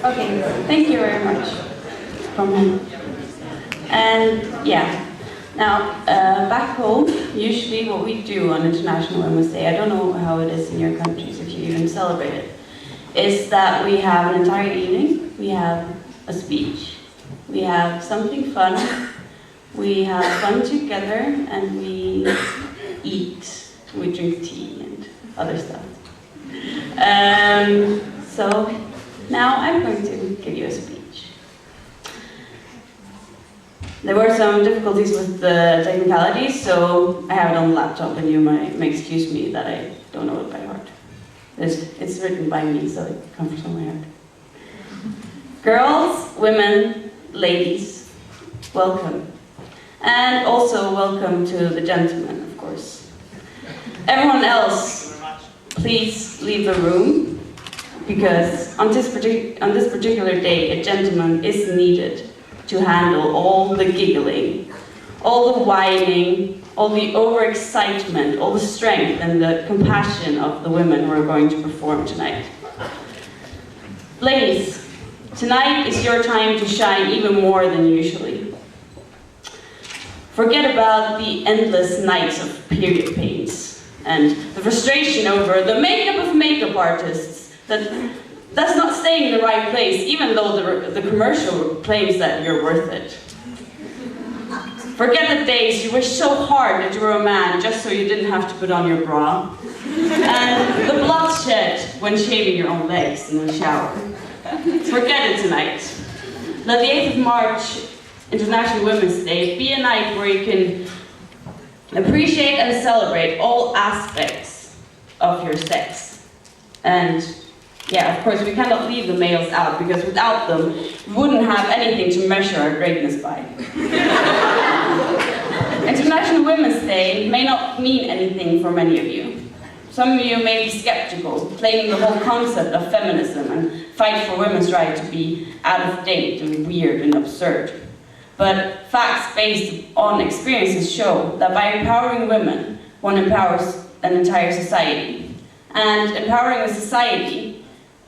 Okay, thank you very much from him. And yeah, now back home, usually what we do on International Women's Day, I don't know how it is in your countries if you even celebrate it, is that we have an entire evening, we have a speech, we have something fun, we have fun together, and we eat, we drink tea and other stuff. So now I'm going to give you a speech. There were some difficulties with the technicalities, so I have it on the laptop, and you may excuse me that I don't know it by heart. It's written by me, so it comes from my heart. Girls, women, ladies, welcome. And also welcome to the gentlemen, of course. Everyone else, please leave the room, because on this particular day, a gentleman is needed to handle all the giggling, all the whining, all the overexcitement, all the strength and the compassion of the women who are going to perform tonight. Ladies, tonight is your time to shine even more than usually. Forget about the endless nights of period pains and the frustration over the makeup of makeup artists that's not staying in the right place, even though the commercial claims that you're worth it. Forget the days you wished so hard that you were a man just so you didn't have to put on your bra. And the bloodshed when shaving your own legs in the shower. Forget it tonight. Let the 8th of March, International Women's Day, be a night where you can appreciate and celebrate all aspects of your sex. And yeah, of course, we cannot leave the males out, because without them, we wouldn't have anything to measure our greatness by. International Women's Day may not mean anything for many of you. Some of you may be skeptical, claiming the whole concept of feminism and fight for women's right to be out of date and weird and absurd. But facts based on experiences show that by empowering women, one empowers an entire society. And empowering a society,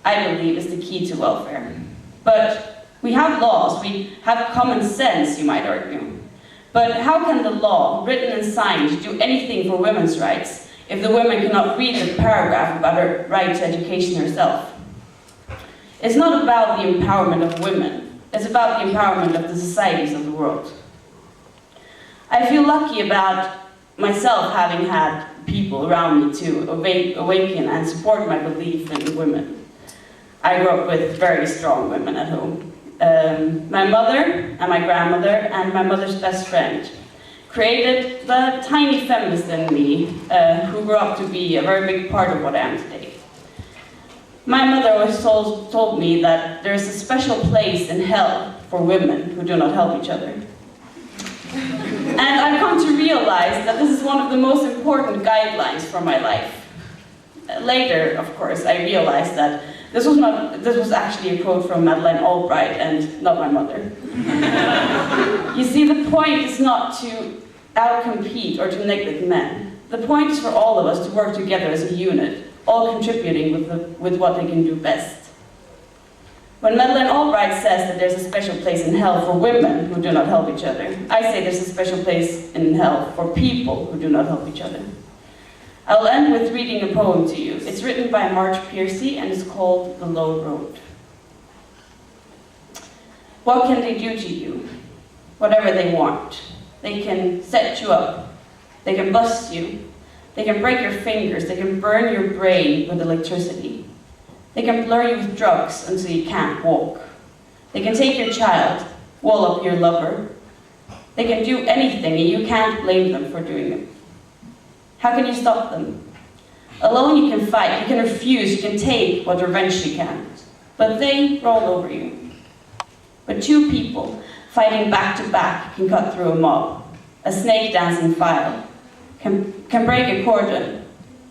I believe, is the key to welfare. But we have laws, we have common sense, you might argue. But how can the law, written and signed, do anything for women's rights if the woman cannot read the paragraph about her right to education herself? It's not about the empowerment of women, it's about the empowerment of the societies of the world. I feel lucky about myself having had people around me to awaken and support my belief in women. I grew up with very strong women at home. My mother and my grandmother and my mother's best friend created the tiny feminist in me, who grew up to be a very big part of what I am today. My mother always told me that there is a special place in hell for women who do not help each other. And I've come to realize that this is one of the most important guidelines for my life. Later, of course, I realized that this was actually a quote from Madeleine Albright and not my mother. You see, the point is not to outcompete or to neglect men. The point is for all of us to work together as a unit, all contributing with what they can do best. When Madeleine Albright says that there's a special place in hell for women who do not help each other, I say there's a special place in hell for people who do not help each other. I'll end with reading a poem to you. It's written by Marge Piercy and it's called The Low Road. What can they do to you? Whatever they want. They can set you up. They can bust you. They can break your fingers. They can burn your brain with electricity. They can blur you with drugs until you can't walk. They can take your child, wall up your lover. They can do anything and you can't blame them for doing it. How can you stop them? Alone you can fight, you can refuse, you can take what revenge you can. But they roll over you. But two people fighting back to back can cut through a mob. A snake dancing file can break a cordon.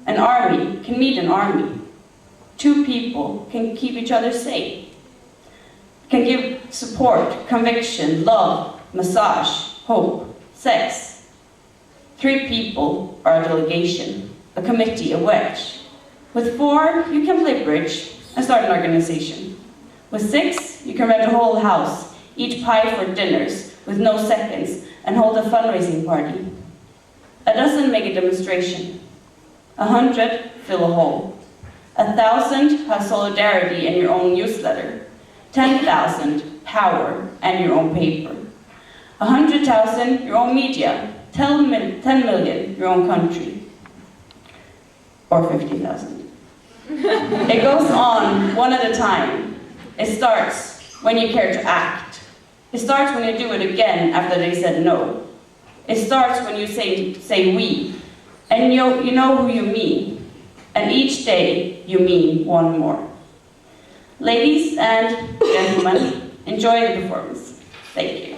An army can meet an army. Two people can keep each other safe. Can give support, conviction, love, massage, hope, sex. Three people are a delegation, a committee, a wedge. With four, you can play bridge and start an organization. With 6, you can rent a whole house, eat pie for dinners, with no seconds, and hold a fundraising party. A dozen make a demonstration. 100 fill a hole. 1,000 have solidarity and your own newsletter. 10,000 power and your own paper. 100,000 your own media. 10 million your own country. Or 50,000. It goes on one at a time. It starts when you care to act. It starts when you do it again after they said no. It starts when you say we. And you know who you mean. And each day you mean one more. Ladies and gentlemen, enjoy the performance. Thank you.